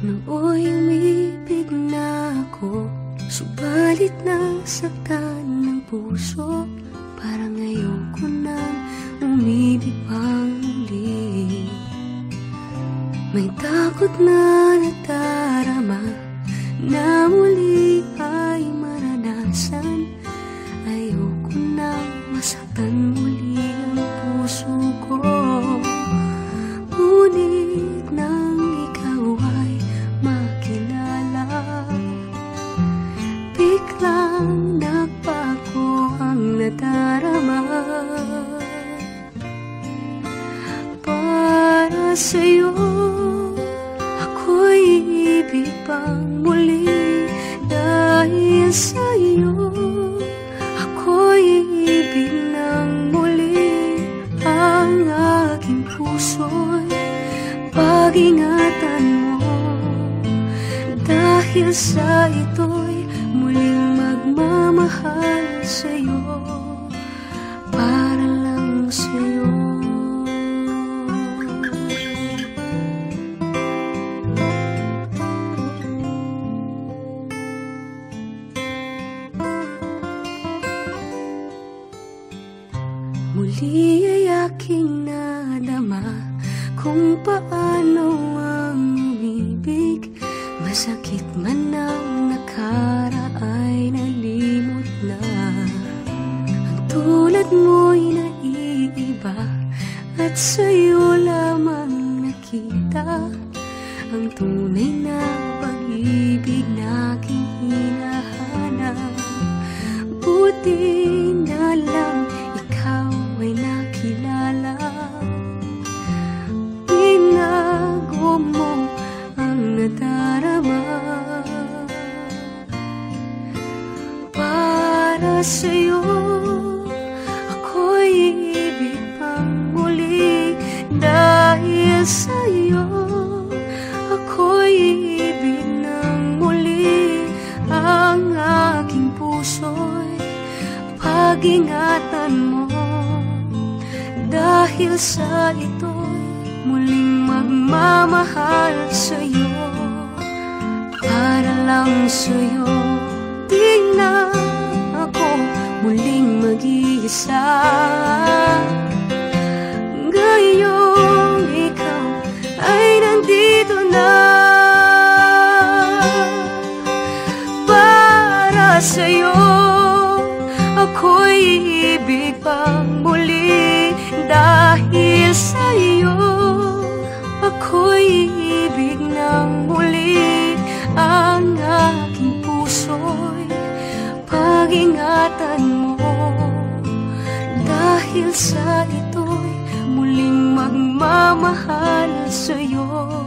Nooy umibig na ako, subalit nasaktan ng puso. Parang ayoko nang umibig pang muli. May takot na nadarama na muli ay maranasan. Ayoko nang masaktan muli ang puso ko. Ngunit nang ikaw ay makilala, biglang nagbago ang nadarama. Para sa'yo ako'y ibig pang muli. Dahil sa'yo ako'y ibig ng muli. Ang aking puso'y pag-ingatan mo. Dahil sa ito'y muling magmamahal sa'yo. Para lang sa'yo. Muli ay aking nadama kung paano ang umibig. Masakit man ang nakaraay, nalimot na. Ang tulad mo'y naiiba at sa'yo lamang nakita ang tunay na pag-ibig na aking hinahanap. Buti na lang ikaw ay nakilala. Binago mo ang nadarama. Para sa'yo ako'y ibig pang muli. Dahil sa'yo ako'y ibig ng muli. Ang aking puso'y pag-ingatan mo. Dahil sa ito'y muling magmamahal sa'yo. Para lang sa'yo, di na ako muling mag-iisa. Ngayong ikaw ay nandito na. Para sa'yo ako'y ibig pang muli. Dahil sa'yo ako'y ibig ng muli. Ang aking puso'y pag-ingatan mo. Dahil sa ito'y muling magmamahal sa'yo.